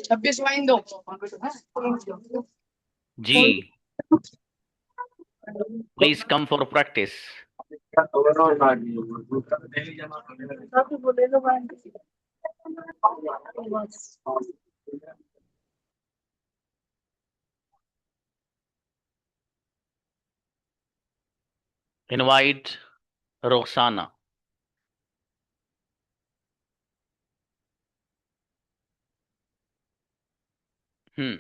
छब्बीस लाइन दो। जी please come for practice. Invite Roxana. Hmm.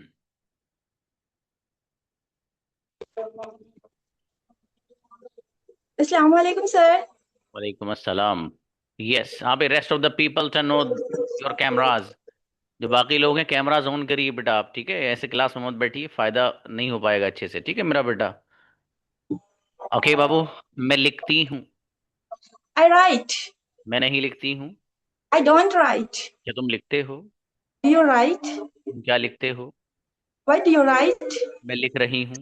अस्सलाम वालेकुम सर। वालेकुम अस्सलाम। यस, यहाँ पे rest of the people turn on your cameras. जो बाकी लोग हैं कैमराज ऑन करिए बेटा आप, ठीक है? ऐसे क्लास में मत बैठिए, फायदा नहीं हो पाएगा अच्छे से, ठीक है मेरा बेटा? ओके बाबू। मैं लिखती हूँ। I write. मैं नहीं लिखती हूँ। I don't write. क्या तुम लिखते हो? Do you write? तुम क्या लिखते हो? What do you write? मैं लिख रही हूँ।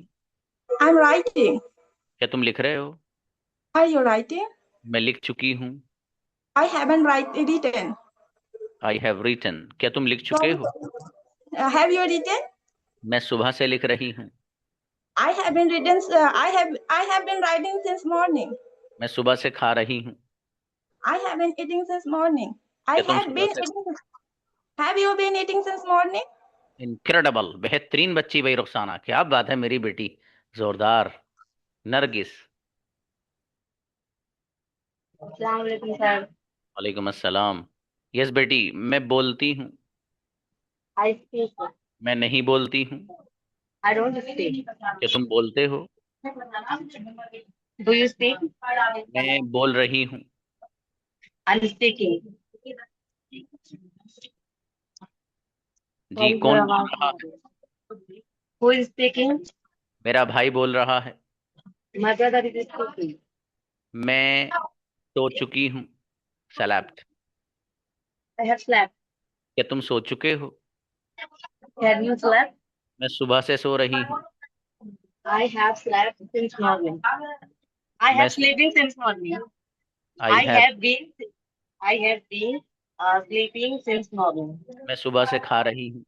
I'm writing. क्या तुम लिख रहे हो? Are you writing? मैं लिख चुकी हूँ। I haven't written. I have written. क्या तुम लिख चुके Sorry. हो? Have you written? मैं सुबह से लिख रही हूँ। I haven't written. I have been writing since morning. मैं सुबह से खा रही हूँ। I haven't eating since morning. I क्या तुम have सुबह been से? eating. Have you been eating since morning? Incredible, बेहतरीन बच्ची भाई रुखसाना, क्या बात है मेरी बेटी, जोरदार। नरगिस। अस्सलाम वालेकुम सर। वालेकुम अस्सलाम। यस बेटी, मैं बोलती हूँ। I speak. मैं नहीं बोलती हूँ। I don't speak. क्या तुम बोलते हो? Do you speak? मैं बोल रही हूँ। I am speaking. जी, सॉरी सर, कौन बोल आवाज रहा नहीं आ है? रही। Who is speaking? मेरा भाई बोल रहा है। My brother is speaking. मैं सो चुकी हूँ। सलाप्ट। I have slept. क्या तुम सो चुके हो? Have you slept? मैं सुबह से सो रही हूँ। I have slept since morning. I have मैं sleeping since morning. I I have. Have been I have been sleeping since morning. मैं सुबह से खा रही हूँ।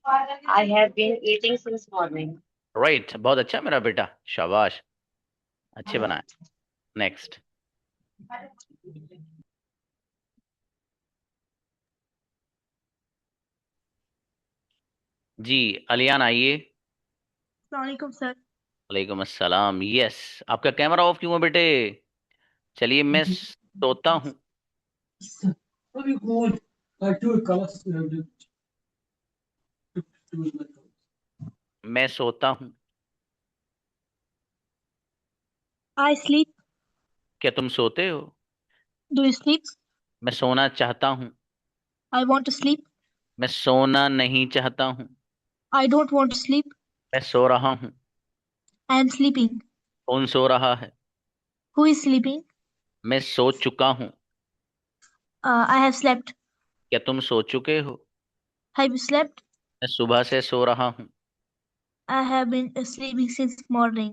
I have been eating since morning. Right, बहुत अच्छा मेरा बेटा, शाबाश, अच्छे बनाए। नेक्स्ट। जी, अलियान आइए। Assalamualaikum sir. वालेकुम अस्सलाम। यस, आपका कैमरा ऑफ क्यों है बेटे? चलिए, मैं सोता हूँ। मैं सोता हूँ। I sleep. क्या तुम सोते हो? Do you sleep? मैं सोना चाहता हूँ। I want to sleep. मैं सोना नहीं चाहता हूँ। I don't want to sleep. मैं सो रहा हूँ। I am sleeping. कौन सो रहा है? Who is sleeping? मैं सो चुका हूँ। I have slept. क्या तुम सो चुके हो? Have you slept? मैं सुबह से सो रहा हूँ। I have been sleeping since morning.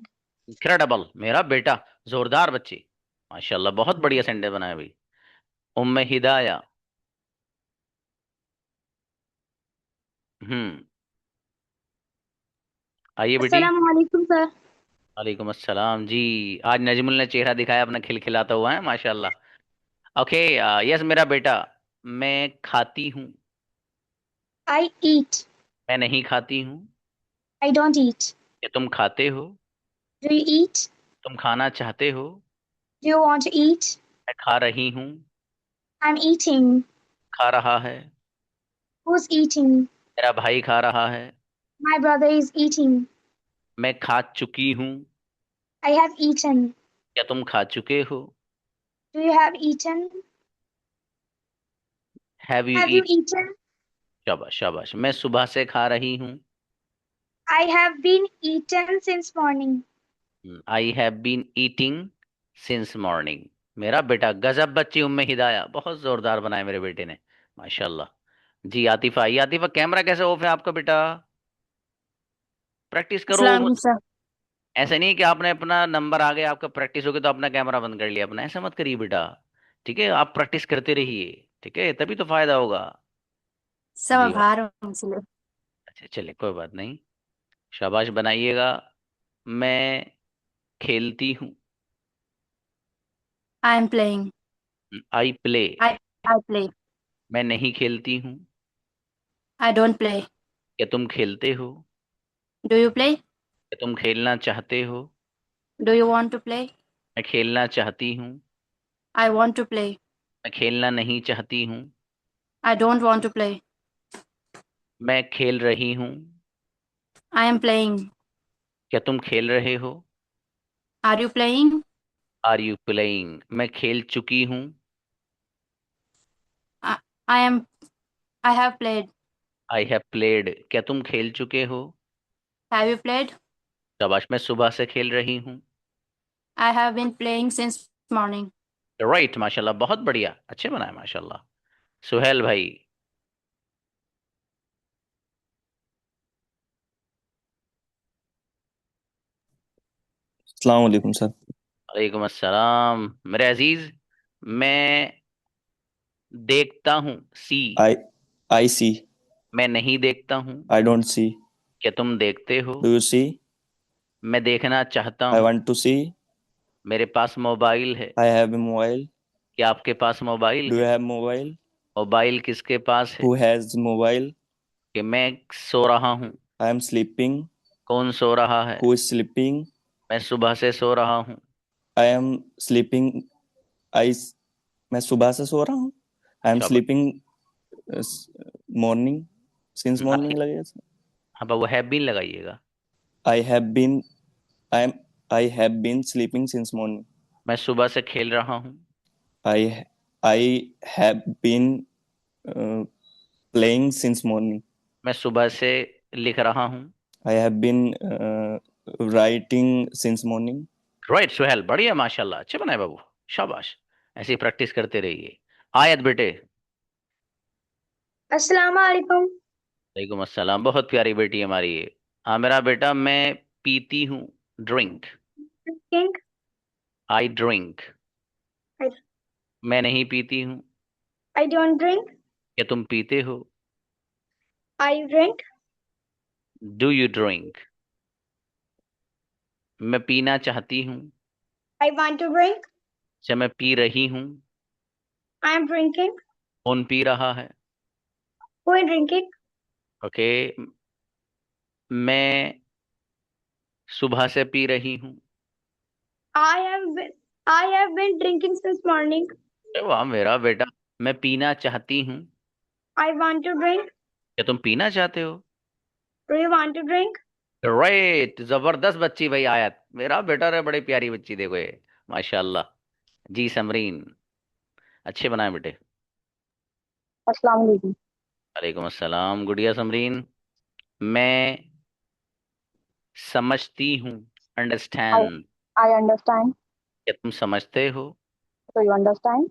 Incredible मेरा बेटा, जोरदार बच्ची, माशाल्लाह, बहुत बढ़िया सेंटेंस बनाया भाई। उम्मे हिदाया। हम्म। आइए बेटी। अस्सलाम वालेकुम सर। वालेकुम अस्सलाम जी। आज नजमुल ने चेहरा दिखाया अपना खिलखिलाता हुआ है, माशाल्लाह। ओके। यस मेरा बेटा, मैं खाती हूँ। I eat. मैं नहीं खाती हूँ। I don't eat. क्या तुम खाते हो? Do you eat? तुम खाना चाहते हो? Do you want to eat? मैं खा रही हूँ। I'm eating. खा रहा है। Who's eating? मेरा भाई खा रहा है। My brother is eating. मैं खा चुकी हूँ। I have eaten. क्या तुम खा चुके हो? Do you have eaten? Have you Have you eat? eaten? शाबाश शाबाश। मैं सुबह से खा रही हूँ। I have been eaten since morning. I have been eating since morning. मेरा बेटा गजब बच्ची, उम्मे हिदाया, बहुत जोरदार बनाया मेरे बेटे ने, माशाल्लाह। जी आतिफा, ये आतिफा कैमरा कैसे ऑफ है आपका बेटा? प्रैक्टिस करो। अस्सलाम वालेकुम सर। ऐसा नहीं कि आपने अपना नंबर आ गया, आपका प्रैक्टिस हो गई तो अपना कैमरा बंद कर लिया अपना, ऐसा मत करिए बेटा। ठीक है, आप प्रैक्टिस करते रहिए, ठीक है, तभी तो फायदा होगा। सब जी आभार हूँ इसलिए। अच्छा चलिए कोई बात नहीं, शाबाश बनाइएगा। मैं खेलती हूँ। I am playing. I play. I I play. मैं नहीं खेलती हूँ। I don't play. क्या तुम खेलते हो? Do you play? क्या तुम खेलना चाहते हो? Do you want to play? मैं खेलना चाहती हूँ। I want to play. मैं खेलना नहीं चाहती हूँ। I don't want to play. मैं खेल रही हूँ। I am playing. क्या तुम खेल रहे हो? Are you playing? Are you playing? मैं खेल चुकी हूँ। I am I have played. I have played. क्या तुम खेल चुके हो? Have you played? शाबाश, मैं सुबह से खेल रही हूँ। I have been playing since morning. Right, माशाल्लाह, बहुत बढ़िया, अच्छे बनाए माशाल्लाह। सुहेल भाई। अस्सलाम वालेकुम सर। वालेकुम अस्सलाम मेरे अजीज। मैं देखता हूँ, सी। आई आई सी। मैं नहीं देखता हूँ। I don't see. क्या तुम देखते हो? Do you see? मैं देखना चाहता आई हूँ। वांट टू सी। मेरे पास मोबाइल है। I have a mobile. क्या आपके पास मोबाइल डू यू है? Have mobile? मोबाइल किसके पास है? Who has mobile? कि मैं सो रहा हूँ। I am sleeping. कौन सो रहा है? Who is sleeping? मैं सुबह से सो रहा हूँ। I am sleeping. आई मैं सुबह से सो रहा हूँ। आई एम शाबाश। Sleeping morning. सिंस आप मॉर्निंग लगेगा सर। हाँ, वो हैव बीन लगाइएगा। I have been. I am I have been sleeping since morning. मैं सुबह से खेल रहा हूँ। I I have been playing since morning. मैं सुबह से लिख रहा हूँ। I have been writing since morning. Right Suhail, बढ़िया माशाल्लाह, अच्छे बनाए बाबू। शाबाश, ऐसी प्रैक्टिस करते रहिए। आयत बेटे। अस्सलाम वालेकुम। वालेकुम अस्सलाम, बहुत प्यारी बेटी हमारी ये। हाँ मेरा बेटा, मैं पीती हूँ। Drink. King. I drink. I, मैं नहीं पीती हूँ। I don't drink. क्या तुम पीते हो? I drink. Do you drink? मैं पीना चाहती हूँ। I want to drink. अच्छा, मैं पी रही हूँ। I am drinking. कौन पी रहा है? Who is drinking? ओके। मैं सुबह से पी रही हूँ। I have been, I have been drinking since morning. अरे वाह मेरा बेटा, मैं पीना चाहती हूँ। I want to drink. क्या तुम पीना चाहते हो? Do you want to drink? Right, जबरदस्त बच्ची भाई आयत, मेरा बेटा रे, बड़ी प्यारी बच्ची देखो ये, माशाल्लाह। जी समरीन, अच्छे बनाए बेटे। अस्सलाम वालेकुम। वालेकुम अस्सलाम गुड़िया समरीन। मैं समझती हूँ। I understand. I understand. क्या तुम समझते हो? Do you understand?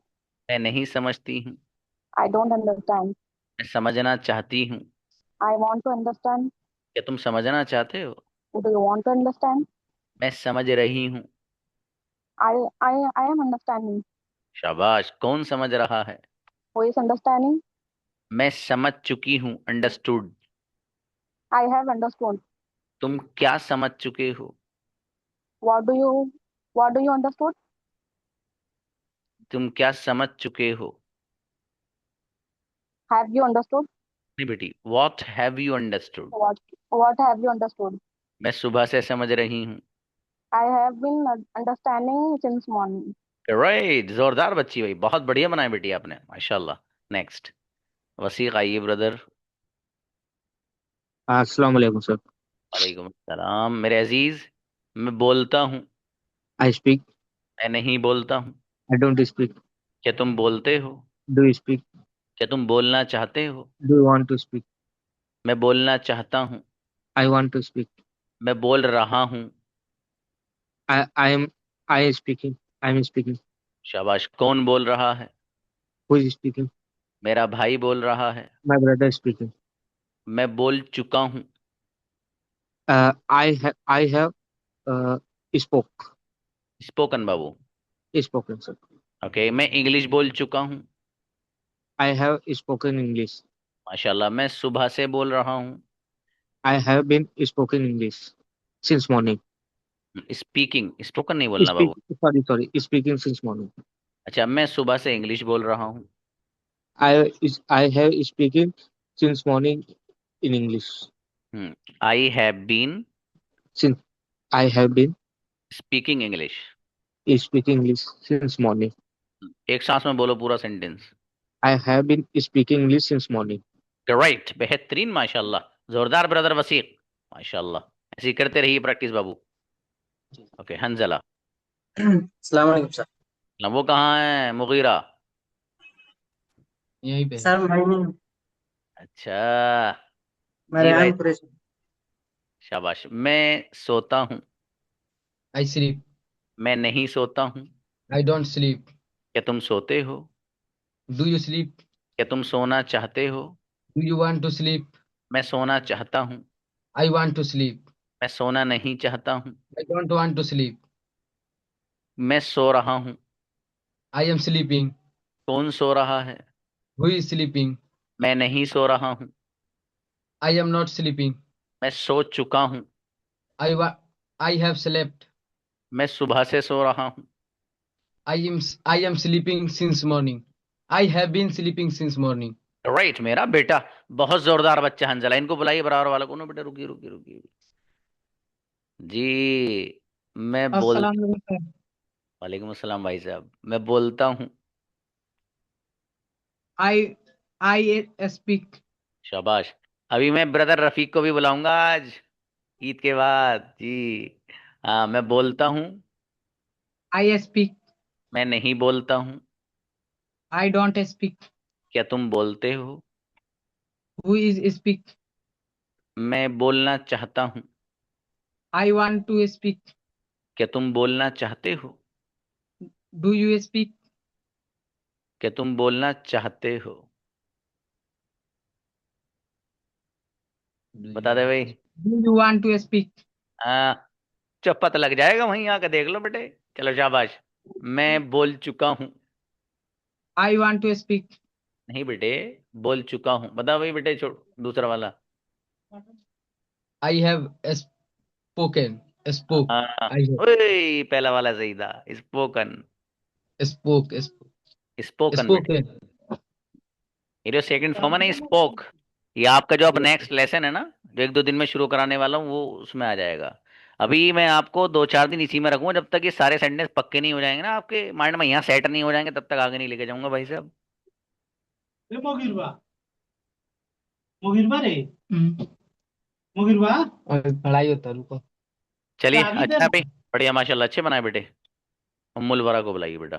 मैं नहीं समझती हूँ। I don't understand. मैं समझना चाहती हूँ। I want to understand. क्या तुम समझना चाहते हो? Do you want to understand? मैं समझ रही हूँ। I am understanding. शाबाश, कौन समझ रहा है? Who is understanding? मैं समझ चुकी हूँ। अंडरस्टूड। I have understood. तुम क्या समझ चुके हो? What do you understood? तुम क्या समझ चुके हो? Have you understood? नहीं बेटी, what have you understood. What have you understood? मैं सुबह से समझ रही हूँ। I have been understanding since morning. Right, जोरदार बच्ची भाई, बहुत बढ़िया बनाए बेटी आपने, माशाल्लाह। नेक्स्ट, वसीक आइए ब्रदर। अस्सलाम वालेकुम सर। वालेकुम सलाम मेरे अजीज। मैं बोलता हूँ। I speak. मैं नहीं बोलता हूँ। I don't speak. क्या तुम बोलते हो? Do you speak? क्या तुम बोलना चाहते हो? Do you want to speak? मैं बोलना चाहता हूँ। I want to speak. मैं बोल रहा हूँ। I am I speaking. I am speaking. शाबाश, कौन बोल रहा है? Who is speaking? मेरा भाई बोल रहा है। My brother speaking. मैं बोल चुका हूँ। I have uh, spoke. Spoken Babu. Spoken, sir. Okay, मैं इंग्लिश बोल चुका हूँ। I have spoken English. माशाल्लाह, मैं सुबह से बोल रहा हूँ। I have been spoken English since morning. Speaking, spoken नहीं बोलना Speak, बाबू। sorry, speaking since morning. अच्छा, मैं सुबह से इंग्लिश बोल रहा हूँ। I have speaking since morning in English. I have been Since I have been speaking English. speaking English since morning. एक सांस में बोलो पूरा sentence. I have been speaking English since morning. Right, बेहतरीन, माशाल्लाह, जोरदार ब्रदर वसीक, माशाल्लाह। ऐसे ही करते रहिए प्रैक्टिस बाबू। ओके, हंजला। अस्सलाम वालेकुम सर। ना वो कहाँ है मुगीरा? यहीं पे सर। मैं अच्छा, मैं जी भाई, रेहान कुरैशी। शाबाश। मैं सोता हूँ। I sleep. मैं नहीं सोता हूँ। I don't sleep. क्या तुम सोते हो? Do you sleep? क्या तुम सोना चाहते हो? Do you want to sleep? मैं सोना चाहता हूँ। I want to sleep. मैं सोना नहीं चाहता हूँ। I don't want to sleep. मैं सो रहा हूँ। I am sleeping. कौन सो रहा है? Who is sleeping? मैं नहीं सो रहा हूँ। I am not sleeping. मैं सो चुका हूँ। I I have slept. मैं सुबह से सो रहा हूँ। I am sleeping since morning. I have been sleeping since morning. Right, मेरा बेटा, बहुत जोरदार बच्चा हंजला। इनको बुलाइए बराबर वाला को ना। बेटा रुकिए रुकिए रुकिए जी। मैं बोल अस्सलाम वालेकुम सर। वालेकुम अस्सलाम भाई साहब। मैं बोलता हूँ। I I speak. शाबाश। अभी मैं ब्रदर रफीक को भी बुलाऊंगा आज, ईद के बाद जी। हाँ, मैं बोलता हूँ। I speak. मैं नहीं बोलता हूँ। I don't speak. क्या तुम बोलते हो? Who is speak? मैं बोलना चाहता हूँ। I want to speak. क्या तुम बोलना चाहते हो? Do you speak? क्या तुम बोलना चाहते हो? बता दे भाई। Do you want to speak? हाँ, चप्पत लग जाएगा, वहीं आकर देख लो बेटे। चलो शाबाश। मैं बोल चुका हूँ। I want to speak. नहीं बेटे, बोल चुका हूँ। बता भाई बेटे, छोड़ दूसरा वाला। I have spoken. स्पोक। हाँ, आई हैव ओए, पहला वाला सही था, स्पोकन। स्पोक। स्पोकन बेटे। स्पोकन। ये जो सेकंड फॉर्म है ना, स्पोक, ये आपका जो अब नेक्स्ट लेसन है ना, जो एक दो दिन में शुरू कराने वाला हूँ, वो उसमें आ जाएगा। अभी मैं आपको 2-4 दिन इसी में रखूंगा, जब तक ये सारे सेंटेंस पक्के नहीं हो जाएंगे ना, आपके माइंड में यहाँ सेट नहीं हो जाएंगे, तब तक आगे नहीं लेके जाऊंगा भाई साहब। मुगिरबा रे। मुगिरबा। और पढ़ाई होता रुको। चलिए, अच्छा भाई, बढ़िया, माशाल्लाह, अच्छे बनाए बेटे। उम्मुल वरा को बुलाइए बेटा।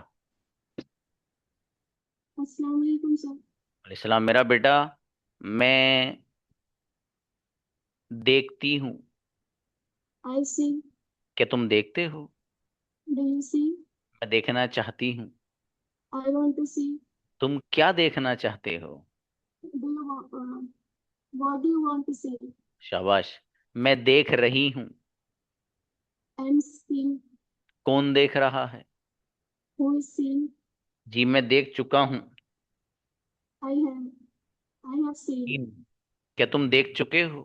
अस्सलाम वालेकुम सर। अलैहिस्सलाम। मेरा बेटा, मैं देखती हूँ। आई सी। क्या तुम देखते हो? Do you see? मैं देखना चाहती हूँ। I want to see. तुम क्या देखना चाहते हो? Do you what do you want to see? शाबाश। मैं देख रही हूँ। I am seeing. कौन देख रहा है? Who is seeing? जी, मैं देख चुका हूँ। I have seen. क्या तुम देख चुके हो?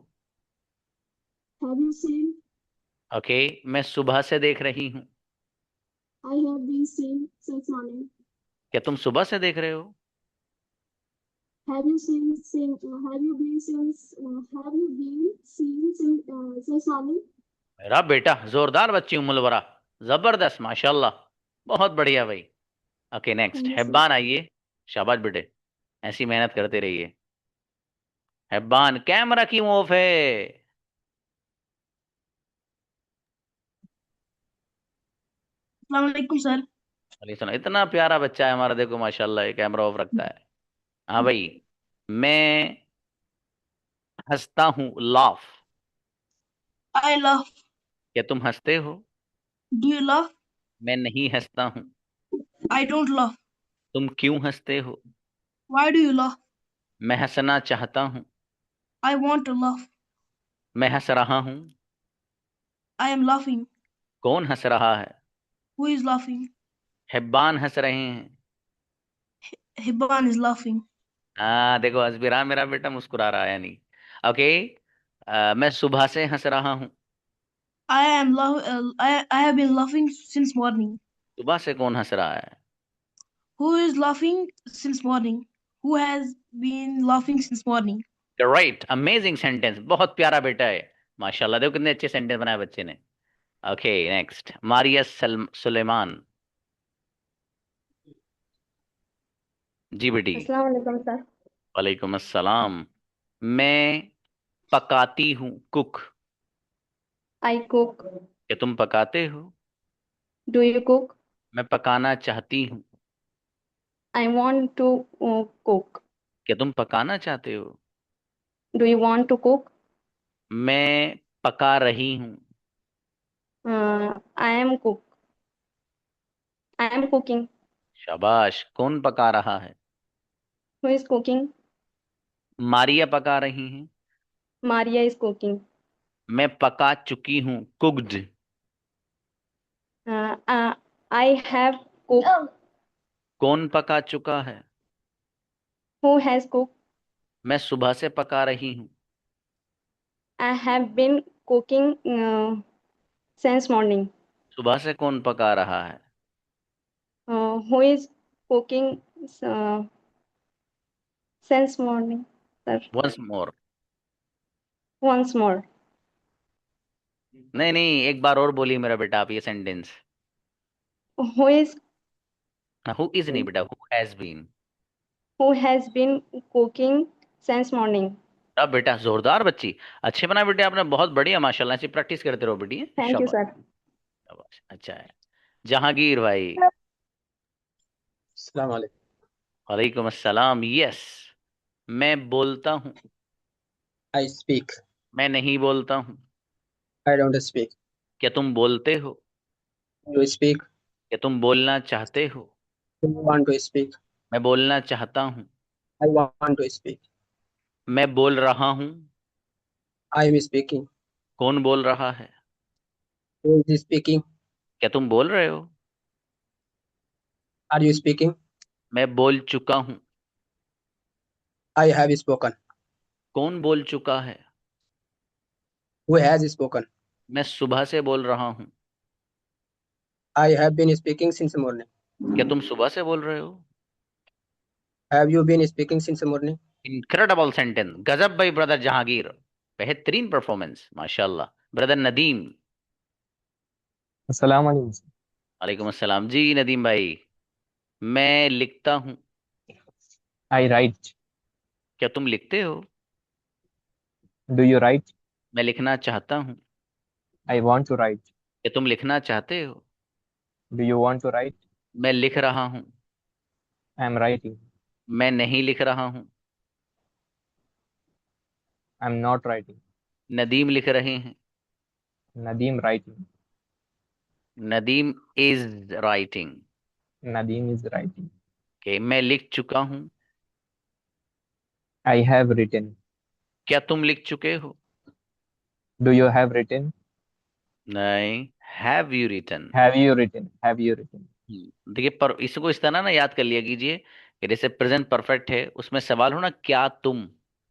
Have you scene? ओके, मैं सुबह से देख रही हूँ। I have been seen since morning. क्या तुम सुबह से देख रहे हो? Have you seen have you been seen since morning? मेरा बेटा, जोरदार बच्ची उम्मुल वरा, जबरदस्त, माशाल्लाह, बहुत बढ़िया भाई। Okay, next thank you sir. Habban आइए। शाबाश बेटे, ऐसी मेहनत करते रहिए। हैब्बान, कैमरा क्यों ऑफ है? अस्सलाम वालेकुम सर। अली सुना, इतना प्यारा बच्चा है हमारा, देखो माशाल्लाह, ये कैमरा ऑफ रखता है। हाँ भाई, मैं हंसता हूँ, लाफ। I love. क्या तुम हंसते हो? Do you love? मैं नहीं हंसता हूँ। I don't love. तुम क्यों हंसते हो? Why do you love? मैं हंसना चाहता हूँ। I want to love. मैं हंस रहा हूँ। I am laughing. कौन हंस रहा है? Who is laughing? हिब्बान हंस रहे हैं। Hibban is laughing. हाँ देखो, हंसबिरा मेरा बेटा मुस्कुरा रहा है यानी। ओके, मैं सुबह से हंस रहा हूँ। I have been laughing since morning. सुबह से कौन हंस रहा है? Who is laughing since morning? Who has been laughing since morning? Right, amazing sentence, बहुत प्यारा बेटा है। माशाल्लाह, देखो कितने अच्छे सेंटेंस बनाए बच्चे ने। Okay next, Maria Suleman. जी बेटी। अस्सलाम वालेकुम सर। वालेकुम अस्सलाम। मैं पकाती हूँ, कुक। I cook. क्या तुम पकाते हो? Do you cook? मैं पकाना चाहती हूँ। I want to cook. क्या तुम पकाना चाहते हो? Do you want to cook? मैं पका रही हूँ। I am cook. I am cooking. शाबाश, कौन पका रहा है? Who is cooking? मारिया पका रही हैं। Maria is cooking. मैं पका चुकी हूँ, कुक्ड। I have cook. कौन पका चुका है? Who has cook? मैं सुबह से पका रही हूँ। I have been cooking since morning. सुबह से कौन पका रहा है? Who is cooking since morning sir? Once more. Once more. नहीं नहीं, एक बार और बोलिए मेरा बेटा आप ये sentence. Who is who is नहीं बेटा, who has been. Who has been cooking since morning. अब बेटा जोरदार बच्ची, अच्छे बना बेटे आपने, बहुत बढ़िया माशाल्लाह से प्रैक्टिस करते रहो बेटी। थैंक यू शाबाश सर। शाबाश, अच्छा है। जहांगीर भाई। अस्सलाम वालेकुम। वालेकुम अस्सलाम। यस, मैं बोलता हूँ। I speak. मैं नहीं बोलता हूँ। I don't speak. क्या तुम बोलते हो? You speak. क्या तुम बोलना चाहते हो? You want to speak. मैं बोलना चाहता हूँ। I want to speak. मैं बोल रहा हूँ। I am speaking. कौन बोल रहा है? Who is speaking? क्या तुम बोल रहे हो? Are you speaking? मैं बोल चुका हूँ। I have spoken. कौन बोल चुका है? Who has spoken? मैं सुबह से बोल रहा हूँ। I have been speaking since morning. क्या तुम सुबह से बोल रहे हो? Have you been speaking since morning? Incredible sentence, गजब भाई ब्रदर जहांगीर, बेहतरीन परफॉर्मेंस माशाल्लाह। ब्रदर नदीम। अस्सलाम वालेकुम। वालेकुम अस्सलाम जी नदीम भाई। मैं लिखता हूँ। I write. क्या तुम लिखते हो? Do you write? मैं लिखना चाहता हूँ। I want to write. क्या तुम लिखना चाहते हो? Do you want to write? मैं लिख रहा हूँ। I am writing. मैं नहीं लिख रहा हूँ। I am not writing. Nadeem लिख रहे हैं। Nadeem writing. Nadeem is writing. Nadeem is writing. Okay, मैं लिख चुका हूँ। I have written. क्या तुम लिख चुके हो? Do you have written? नहीं, have you written. Have you written? Have you written? देखिए, पर इसको इस तरह ना याद कर लिया कीजिए कि जैसे प्रेजेंट परफेक्ट है, उसमें सवाल हो ना क्या तुम,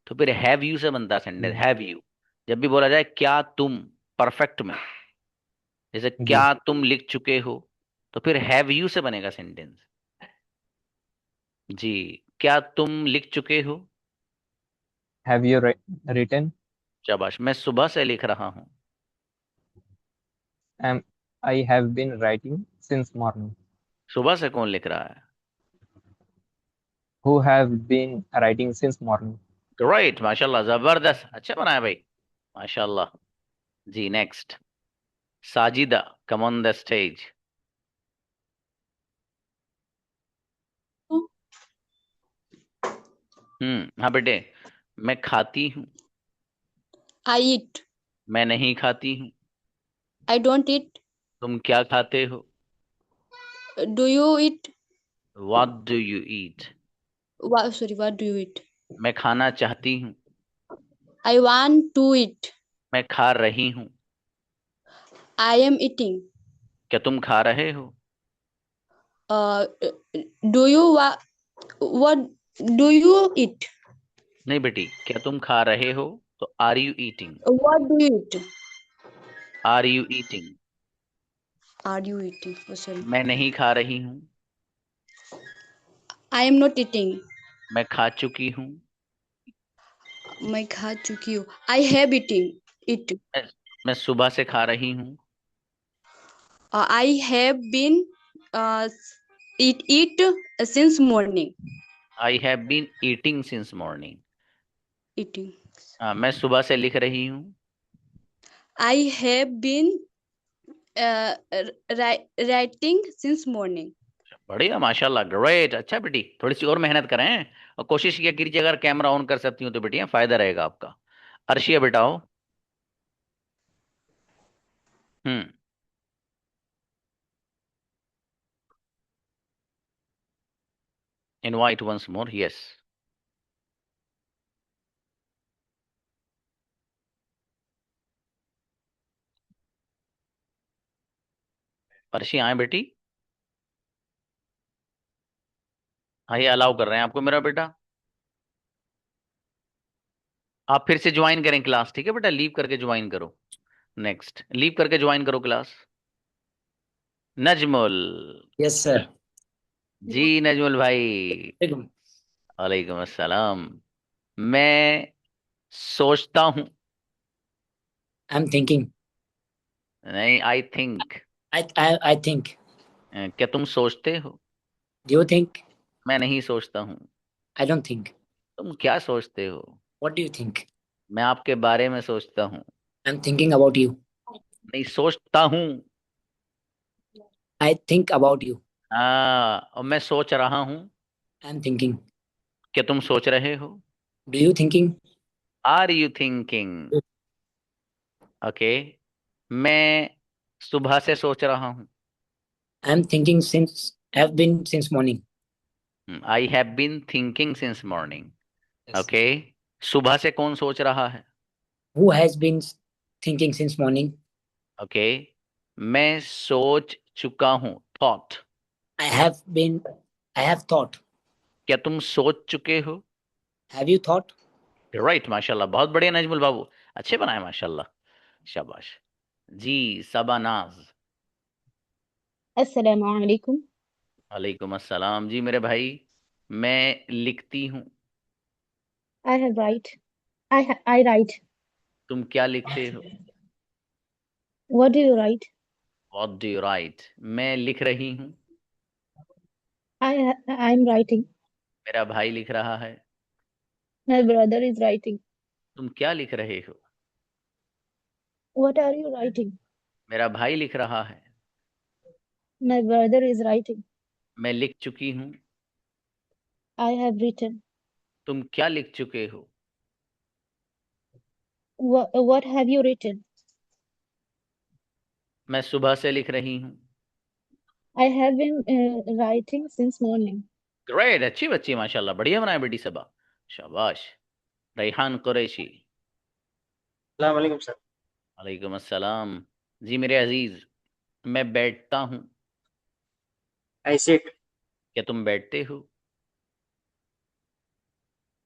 तो फिर हैव यू से बनता है सेंटेंस, हैव यू। जब भी बोला जाए क्या तुम परफेक्ट में, जैसे जी। क्या तुम लिख चुके हो, तो फिर हैव यू से बनेगा सेंटेंस। जी, क्या तुम लिख चुके हो? Have you written? शाबाश, मैं सुबह से लिख रहा हूँ। I have been writing since morning. सुबह से कौन लिख रहा है? Who have been writing since morning. Great, माशाल्लाह, जबरदस्त, अच्छा बनाया भाई, माशाल्लाह। जी next, Sajida, come on the stage. हाँ बेटे। मैं खाती हूँ। I eat. मैं नहीं खाती हूँ। I don't eat. तुम क्या खाते हो? Do you eat? What do you eat? Sorry, what do you eat? मैं खाना चाहती हूँ। I want to eat. मैं खा रही हूँ। I am eating. क्या तुम खा रहे हो? Do you what do you eat? नहीं बेटी, क्या तुम खा रहे हो तो are you eating? What do you eat? Are you eating? Are you eating? Oh, sorry. मैं नहीं खा रही हूँ, I am not eating. मैं खा चुकी हूँ। मैं खा चुकी हूँ. I have eaten it. मैं सुबह से खा रही हूँ। I have been eat since morning. I have been eating since morning. Eating. मैं सुबह से लिख रही हूँ। I have been writing since morning. बढ़िया, माशाल्लाह, ग्रेट। अच्छा बेटी, थोड़ी सी और मेहनत करें और कोशिश किया कीजिए, अगर कैमरा ऑन कर सकती हूँ तो बेटियां फायदा रहेगा आपका। अर्शिया बेटा आओ। Hmm. Invite once more, yes. Arshia आए बेटी, आइए, अलाउ कर रहे हैं आपको मेरा बेटा। आप फिर से ज्वाइन करें क्लास, ठीक है बेटा, लीव करके ज्वाइन करो। नेक्स्ट, लीव करके ज्वाइन करो क्लास। नजमुल। Yes sir. जी नजमुल भाई। वालेकुम अस्सलाम। मैं सोचता हूँ। I am thinking. नहीं, आई थिंक। I think. क्या तुम सोचते हो? Do you think? मैं नहीं सोचता हूँ। I don't think. तुम क्या सोचते हो? What do you think? मैं आपके बारे में सोचता हूँ। I am thinking about you. नहीं, सोचता हूँ। I think about you. और मैं सोच रहा हूँ। I am thinking. क्या तुम सोच रहे हो? Do you thinking? Are you thinking? Okay. मैं सुबह से सोच रहा हूँ। I am thinking since have been since morning. I have been thinking since morning. Okay. सुबह से कौन सोच रहा है? Who has been thinking since morning. Okay. मैं सोच चुका हूँ, थॉट। I have thought. क्या तुम सोच चुके हो? Have you thought? राइट, माशाल्लाह, बहुत बढ़िया नजमुल बाबू, अच्छे बनाए माशाल्लाह, शाबाश। जी सबानाज। अस्सलाम वालेकुम। वालेकुम अस्सलाम। जी मेरे भाई, मैं लिखती हूँ। I have write. I write. तुम क्या लिखते हो? What do you write? What do you write? मैं लिख रही हूँ। I'm writing. मेरा भाई लिख रहा है। My brother is writing. तुम क्या लिख रहे हो? What are you writing? मेरा भाई लिख रहा है। My brother is writing. मैं लिख चुकी हूँ। I have written. तुम क्या लिख चुके हो? What have you written? मैं सुबह से लिख रही हूँ। I have been writing since morning. Great, अच्छी बच्ची माशाल्लाह, बढ़िया बनाया बेटी सबा, शाबाश। रेहान कुरैशी। अस्सलाम वालेकुम सर। वालेकुम अस्सलाम। जी मेरे अजीज, मैं बैठता हूँ। I sit. क्या तुम बैठते हो?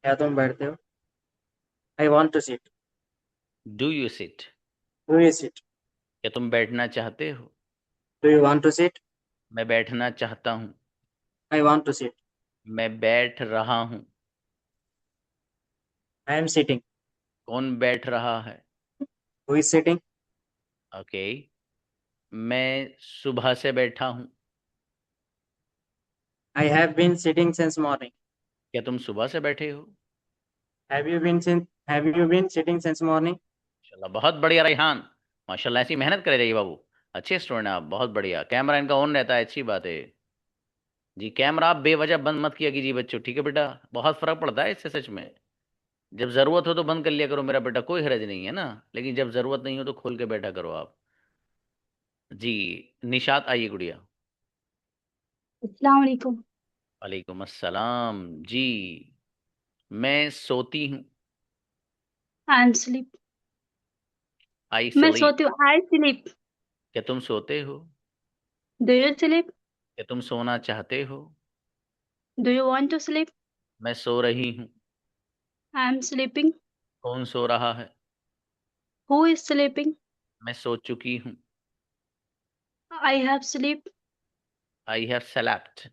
क्या तुम बैठते हो? I want to sit. Do you sit? Do you sit? क्या तुम बैठना चाहते हो? Do you want to sit? मैं बैठना चाहता हूँ। I want to sit. मैं बैठ रहा हूँ। I am sitting. कौन बैठ रहा है? Who is sitting? ओके। मैं सुबह से बैठा हूँ। I have been sitting since morning. क्या तुम सुबह से बैठे हो? Have you been sitting since morning? माशाल्लाह, बहुत बढ़िया रेहान, माशाल्लाह, ऐसी मेहनत करे रहिए बाबू, अच्छे स्टूडेंट हैं आप, बहुत बढ़िया। कैमरा इनका ऑन रहता है, अच्छी बात है। जी, कैमरा आप बेवजह बंद मत किया कीजिए बच्चों, ठीक है बेटा, बहुत फर्क पड़ता है इससे सच में। जब जरूरत हो तो बंद कर लिया करो मेरा बेटा, कोई हर्ज नहीं है ना, लेकिन जब जरूरत नहीं हो तो खोल के बैठा करो आप। जी निशात आइए गुड़िया। अस्सलाम वालेकुम। वालेकुम अस्सलाम। जी मैं सोती हूँ। I M sleep. आई मैं स्लीप। सोती हूँ। I sleep. क्या तुम सोते हो? Do you sleep? क्या तुम सोना चाहते हो? Do you want to sleep? मैं सो रही हूँ। I am sleeping. कौन सो रहा है? Who is sleeping? मैं सो चुकी हूँ। I have sleep. I have slept।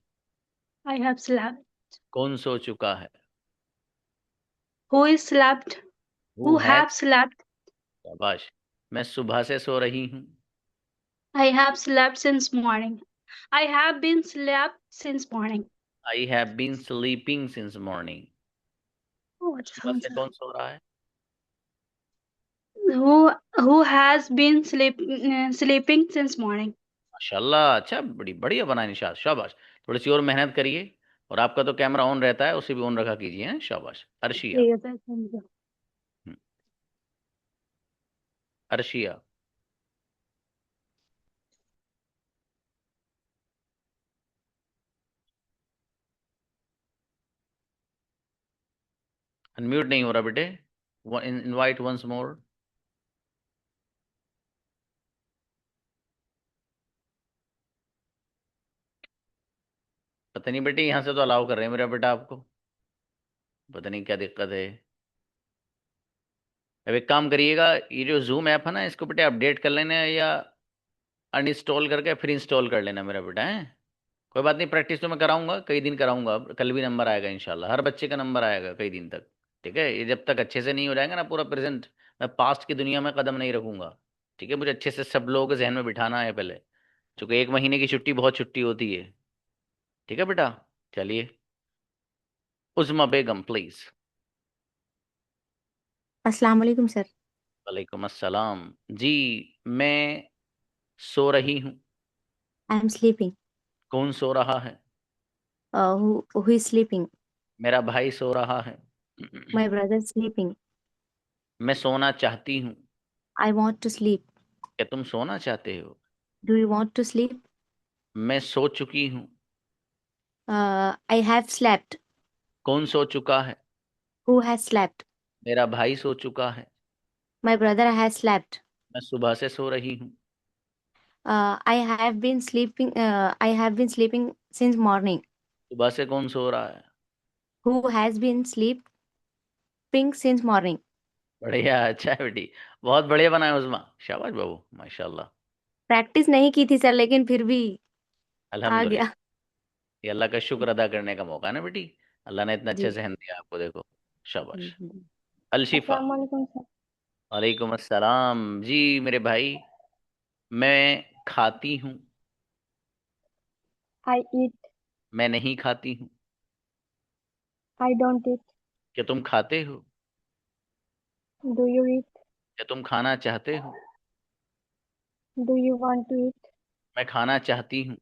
I have slept. कौन सो चुका है? Who is slept? Who Who has? have slept? शाबाश। मैं सुबह से सो रही हूँ। I have slept since morning. I have been slept since morning. I have been sleeping since morning. Oh, सुबह से कौन सो रहा है? who has been sleeping since morning? माशाल्लाह, अच्छा, बड़ी बढ़िया बनाए निशात, शाबाश। थोड़ी सी और मेहनत करिए। और आपका तो कैमरा ऑन रहता है, उसे भी ऑन रखा कीजिए, हैं? शाबाश। अर्शिया। ठीक है सर, थैंक यू। हम्म, अर्शिया। अनम्यूट नहीं हो रहा बेटे। Invite once more. पता नहीं बेटे, यहाँ से तो अलाउ कर रहे हैं मेरा बेटा आपको, पता नहीं क्या दिक्कत है। अब एक काम करिएगा, ये जो जूम ऐप है ना, इसको बेटे अपडेट कर लेना, या अनइंस्टॉल करके फिर इंस्टॉल कर लेना मेरा बेटा, है। कोई बात नहीं, प्रैक्टिस तो मैं कराऊंगा, कई दिन कराऊंगा। अब कल भी नंबर आएगा इंशाल्लाह, हर बच्चे का नंबर आएगा कई दिन तक। ठीक है, ये जब तक अच्छे से नहीं हो जाएगा ना पूरा प्रेजेंट, मैं पास्ट की दुनिया में कदम नहीं रखूंगा। ठीक है, मुझे अच्छे से सब लोगों के जहन में बिठाना है पहले, क्योंकि एक महीने की छुट्टी बहुत छुट्टी होती है। ठीक है बेटा, चलिए। उज़्मा बेगम प्लीज। अस्सलाम वालेकुम सर। वालेकुम अस्सलाम। जी, मैं सो रही हूँ। I am sleeping. कौन सो रहा है? Who is sleeping? मेरा भाई सो रहा है। My brother sleeping. मैं सोना चाहती हूँ। I want to sleep. क्या तुम सोना चाहते हो? Do you want to sleep? मैं सो चुकी हूँ। I have slept. कौन सो चुका है? Who has slept? मेरा भाई सो चुका है। My brother has slept. मैं सुबह से सो रही हूँ। I have been sleeping. I have been sleeping since morning. सुबह से कौन सो रहा है? Who has been sleeping since morning. बढ़िया, अच्छा है बेटी, बहुत बढ़िया बनाया उस्मा, शाबाश बाबू, माशाल्लाह। प्रैक्टिस नहीं की थी सर, लेकिन फिर भी आ अल्हम्दुलिल्लाह, गया। ये अल्लाह का शुक्र अदा करने का मौका है ना बेटी, अल्लाह ने इतना अच्छा जी। जहन दिया आपको, देखो, शाबाश। हम्म। अलशिफा। अस्सलाम वालेकुम सर। वालेकुम अस्सलाम जी मेरे भाई। मैं खाती हूँ। I eat. मैं नहीं खाती हूँ। I don't eat. क्या तुम खाते हो? Do you eat? क्या तुम खाना चाहते हो? Do you want to eat? मैं खाना चाहती हूँ।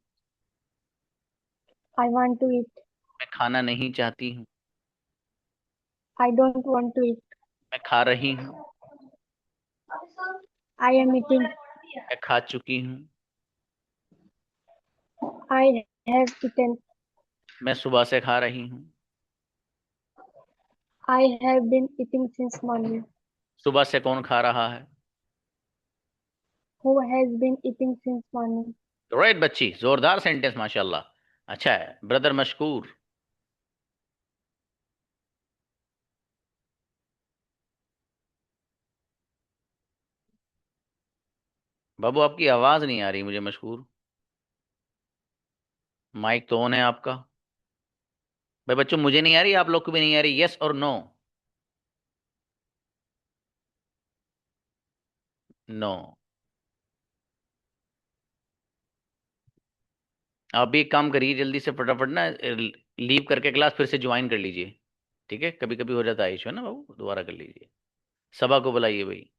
I want to eat. मैं खाना नहीं चाहती हूँ। I don't want to eat. मैं खा रही हूँ। I am eating. मैं खा चुकी हूँ। I have eaten. मैं सुबह से खा रही हूँ। I have been eating since morning. सुबह से कौन खा रहा है? Who has been eating since morning? Right बच्ची, जोरदार सेंटेंस, माशाल्लाह, अच्छा है ब्रदर मशकूर। बाबू आपकी आवाज नहीं आ रही मुझे मशकूर, माइक तो ऑन है आपका। भाई बच्चों, मुझे नहीं आ रही, आप लोग को भी नहीं आ रही, यस और नो? नो। आप भी एक काम करिए, जल्दी से फटाफट ना लीव करके क्लास फिर से ज्वाइन कर लीजिए। ठीक है, कभी कभी हो जाता है इशू, है ना बाबू, दोबारा कर लीजिए। सभा को बुलाइए भाई।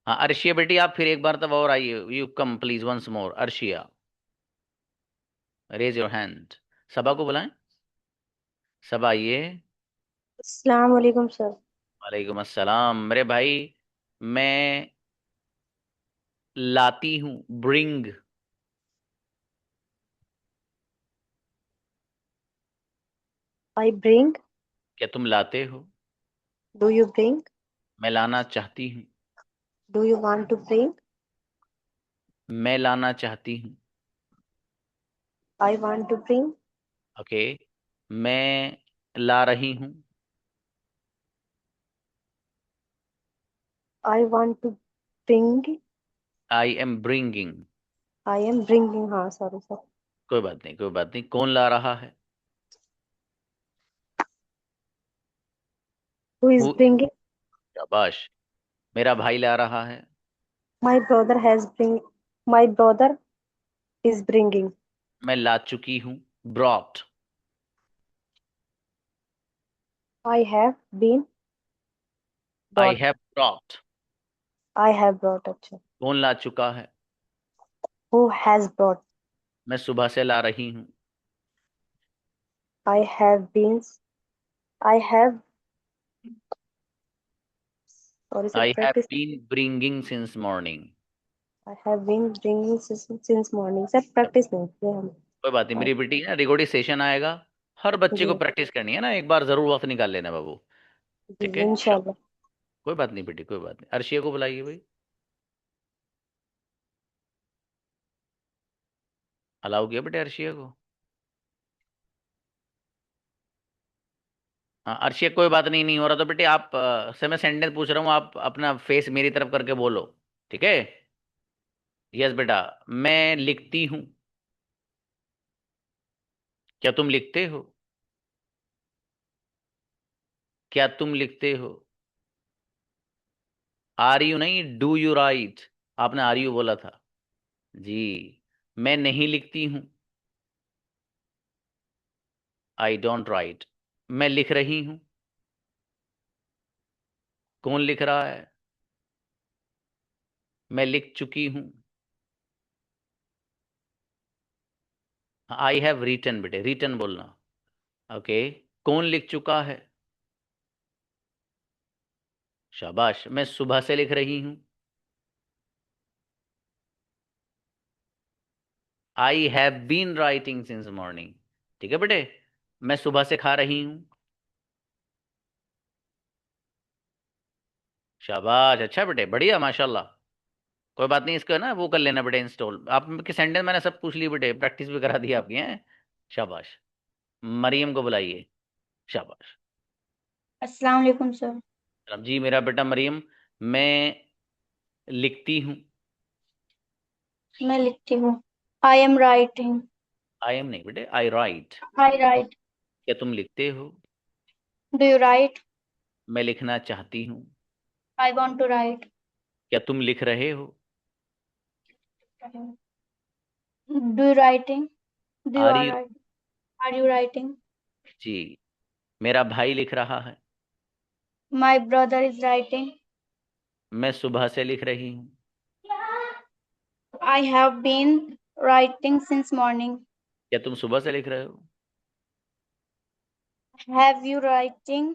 हाँ अर्शिया बेटी, आप फिर एक बार तब और आइए, you come please once more, Arshia, raise your hand. सभा को बुलाएं, सब आइए। अस्सलाम वालेकुम सर। वालेकुम अस्सलाम मेरे भाई। मैं लाती हूँ, ब्रिंग। I bring. क्या तुम लाते हो? Do you bring? मैं लाना चाहती हूँ। Do you want to bring? मैं लाना चाहती हूँ। I want to bring. Okay, मैं ला रही हूँ। I want to bring. I am bringing. I am bringing. हाँ, sorry sir. कोई बात नहीं, कोई बात नहीं। कौन ला रहा है? Who is who- bringing? शाबाश। मेरा भाई ला रहा है। My brother has bring. My brother is bringing. मैं ला चुकी हूँ। Brought. I have been I brought. Have brought. I have brought. अच्छा. कौन ला चुका है? Who has brought? मैं सुबह से ला रही हूँ। I have been. I have. Sorry sir. I have Practice. Been bringing since morning. I have been bringing since morning. Sir, practice नहीं किया हम. कोई बात नहीं, मेरी बेटी है ना, रिकॉर्डिंग सेशन आएगा, हर बच्चे को जी प्रैक्टिस करनी है ना, एक बार जरूर वक्त निकाल लेना बाबू। जी ठीक जी है, इंशाल्लाह. कोई बात नहीं बेटी, कोई बात नहीं। अर्शिया को बुलाइए भाई। अलाउ किया बेटे अर्शिया को? हाँ अर्शिया, कोई बात नहीं, नहीं हो रहा तो बेटे आप से मैं सेंटेंस पूछ रहा हूँ, आप अपना फेस मेरी तरफ करके बोलो। ठीक है? यस बेटा। मैं लिखती हूँ। क्या तुम लिखते हो? क्या तुम लिखते हो? आर यू नहीं, डू यू राइट। आपने आर यू बोला था जी। मैं नहीं लिखती हूँ। I don't write. मैं लिख रही हूँ। कौन लिख रहा है? मैं लिख चुकी हूँ। आई हैव रिटन बेटे, रिटन बोलना। ओके। कौन लिख चुका है? शाबाश। मैं सुबह से लिख रही हूँ। I have been writing since morning. ठीक है बेटे, मैं सुबह से खा रही हूँ। शाबाश, अच्छा बेटे, बढ़िया, माशाल्लाह। कोई बात नहीं, इसको है ना वो कर लेना बेटे इंस्टॉल। आपके सेंटेंस मैंने सब पूछ ली बेटे, प्रैक्टिस भी करा दी आपकी हैं। शाबाश। मरियम को बुलाइए। शाबाश। अस्सलाम वालेकुम सर. जी मेरा बेटा मरियम, मैं लिखती हूँ। मैं लिखती हूँ. I am writing. I am नहीं बेटे, आई राइट। I write. क्या तुम लिखते हो? Do you write? मैं लिखना चाहती हूँ। I want to write. क्या तुम लिख रहे हो? Do you writing? Do you are are you? writing? Are you writing? जी। मेरा भाई लिख रहा है। My brother is writing. मैं सुबह से लिख रही हूँ। I have been writing since morning. क्या तुम सुबह से लिख रहे हो? Have you writing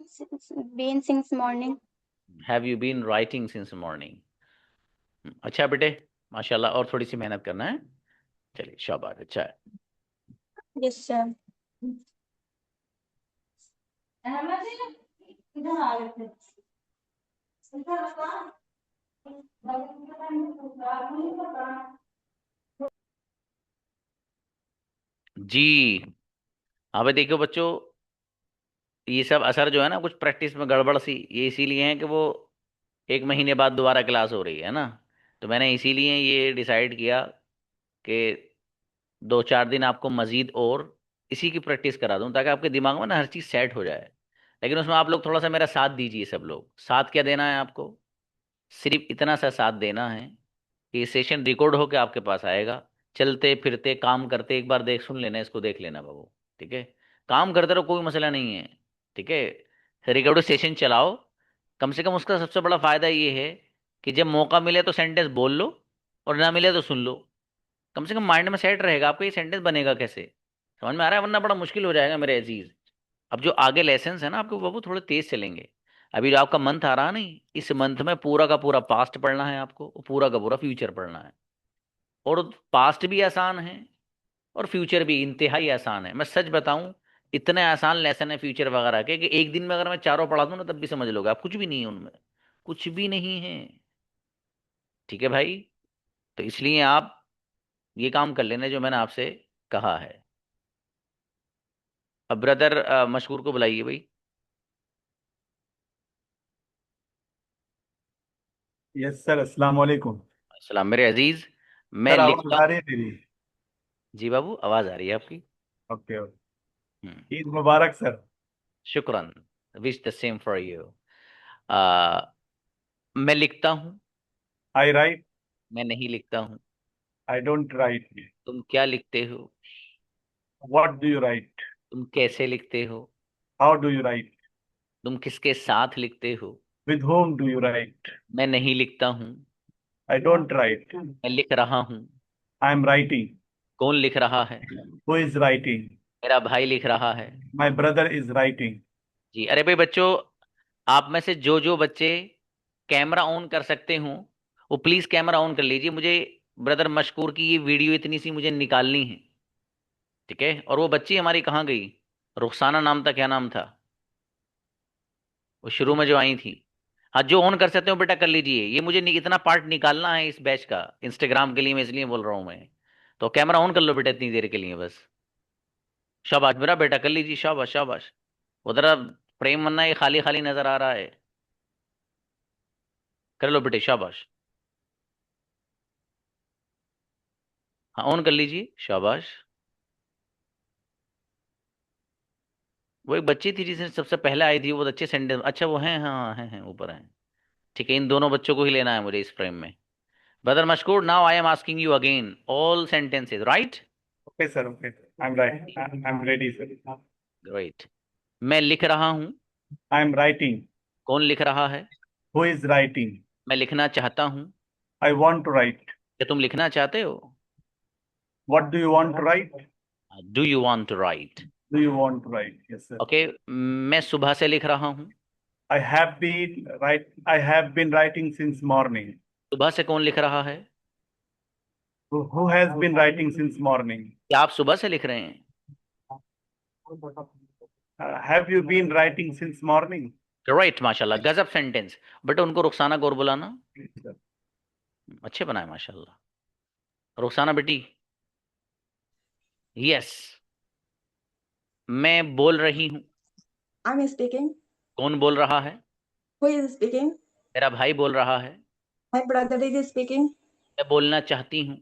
been since morning? Have you been writing since morning. अच्छा बेटे, माशाल्लाह, और थोड़ी सी मेहनत करना है। चलिए शाबाश, अच्छा है। Yes, sir. जी। अब देखो बच्चों, ये सब असर जो है ना कुछ प्रैक्टिस में गड़बड़ सी, ये इसीलिए है कि वो एक महीने बाद दोबारा क्लास हो रही है ना, तो मैंने इसीलिए ये डिसाइड किया कि 2-4 दिन आपको मजीद और इसी की प्रैक्टिस करा दूं, ताकि आपके दिमाग में ना हर चीज़ सेट हो जाए। लेकिन उसमें आप लोग थोड़ा सा मेरा साथ दीजिए। सब लोग साथ क्या देना है आपको? सिर्फ इतना सा साथ देना है कि सेशन रिकॉर्ड होकर आपके पास आएगा। चलते फिरते काम करते एक बार देख सुन लेना, इसको देख लेना बाबू। ठीक है? काम करते रहो, कोई मसला नहीं है। ठीक है? रिकॉर्ड सेशन चलाओ। कम से कम उसका सबसे बड़ा फायदा ये है कि जब मौका मिले तो सेंटेंस बोल लो, और ना मिले तो सुन लो। कम से कम माइंड में सेट रहेगा आपका, ये सेंटेंस बनेगा कैसे। समझ में आ रहा है? वरना बड़ा मुश्किल हो जाएगा मेरे अजीज। अब जो आगे लेसन है ना आपके, बाबू थोड़े तेज चलेंगे। अभी जो आपका मंथ आ रहा नहीं, इस मंथ में पूरा का पूरा पास्ट पढ़ना है आपको, और पूरा का पूरा फ्यूचर पढ़ना है। और पास्ट भी आसान है और फ्यूचर भी इंतहाई आसान है। मैं सच बताऊं, इतने आसान लेसन है फ्यूचर वगैरह के कि एक दिन में अगर मैं चारों पढ़ा दूं ना, तब भी समझ लोगे आप, कुछ भी नहीं है उनमें, कुछ भी नहीं है। ठीक है भाई? तो इसलिए आप ये काम कर लेना जो मैंने आपसे कहा है। अब ब्रदर मशकूर को बुलाइए भाई। यस सर, अस्सलाम वालेकुम। सलाम मेरे अजीज। मैं सर आवाज लिखता आ रही है मेरी? जी बाबू, आवाज आ रही है आपकी। ओके ओके, हम्म, ईद मुबारक सर। शुक्रान। Wish the same for you. मैं लिखता हूँ। I write. मैं नहीं लिखता हूँ। I don't write. तुम क्या लिखते हो? What do you write? तुम कैसे लिखते हो? How do you write? तुम किसके साथ लिखते हो? With whom do you write? मैं नहीं लिखता हूँ। I don't write. मैं लिख रहा हूँ। I am writing. कौन लिख रहा है? Who is writing? मेरा भाई लिख रहा है। My brother is writing. जी, अरे भाई बच्चों, आप में से जो जो बच्चे कैमरा ऑन कर सकते हो वो प्लीज कैमरा ऑन कर लीजिए। मुझे ब्रदर मशकूर की ये वीडियो इतनी सी मुझे निकालनी है, ठीक है? और वो बच्ची हमारी कहाँ गई? रुखसाना नाम था, क्या नाम था वो शुरू में जो आई थी? हाँ, जो ऑन कर सकते हो बेटा कर लीजिए। ये मुझे इतना पार्ट निकालना है इस बैच का, इंस्टाग्राम के लिए, मैं इसलिए बोल रहा हूँ मैं। तो कैमरा ऑन कर लो बेटा इतनी देर के लिए बस। शाबाश मेरा बेटा, कर लीजिए, शाबाश शाबाश। उधर अब प्रेम मन्ना ये खाली खाली नजर आ रहा है। कर लो बेटे, शाबाश। हाँ ऑन कर लीजिए, शाबाश। वो एक बच्ची थी जिसने सबसे पहले आई थी, वो बहुत अच्छे सेंटेंस। अच्छा वो हैं, हाँ हैं ऊपर हैं। ठीक है, इन दोनों बच्चों को ही लेना है मुझे इस फ्रेम में। Brother Mashkoor, now I am asking you again all sentences, right? Okay sir, okay. I am right, I am ready sir. Great. मैं लिख रहा हूँ। I am writing. कौन लिख रहा है? Who is writing? मैं लिखना चाहता हूँ। I want to write. क्या तुम लिखना चाहते हो? What do you want to write? Do you want to write? Do you want to write? Yes sir. Okay, मैं सुबह से लिख रहा हूँ। I have been writing since morning. सुबह से कौन लिख रहा है? Who has been writing since morning? क्या आप सुबह से लिख रहे हैं? Have you been writing since morning? Right, माशाल्लाह, गजब सेंटेंस। बट उनको रुखसाना गौर बुलाना, अच्छे बनाए माशाल्लाह। रुखसाना बेटी, यस। मैं बोल रही हूँ। I'm speaking. कौन बोल रहा है? Who is speaking? मेरा भाई बोल रहा है। My brother is speaking. मैं बोलना चाहती हूँ।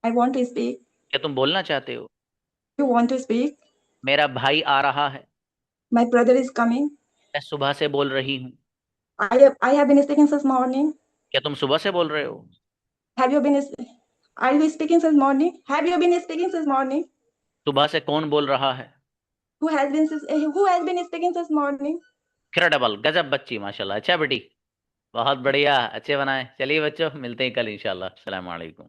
I want to speak. क्या तुम बोलना चाहते हो? You want to speak? मेरा भाई आ रहा है। My brother is coming. मैं सुबह से बोल रही हूँ। I have been speaking since morning. क्या तुम सुबह से बोल रहे हो? Have you been? Are you speaking since morning? Have you been speaking since morning? सुबह से कौन बोल रहा है? Who has been speaking since morning? Incredible, गजब बच्ची माशाल्लाह। अच्छा बेटी, बहुत बढ़िया, अच्छे बनाए। चलिए बच्चों, मिलते हैं कल इंशाल्लाह। अस्सलाम वालेकुम।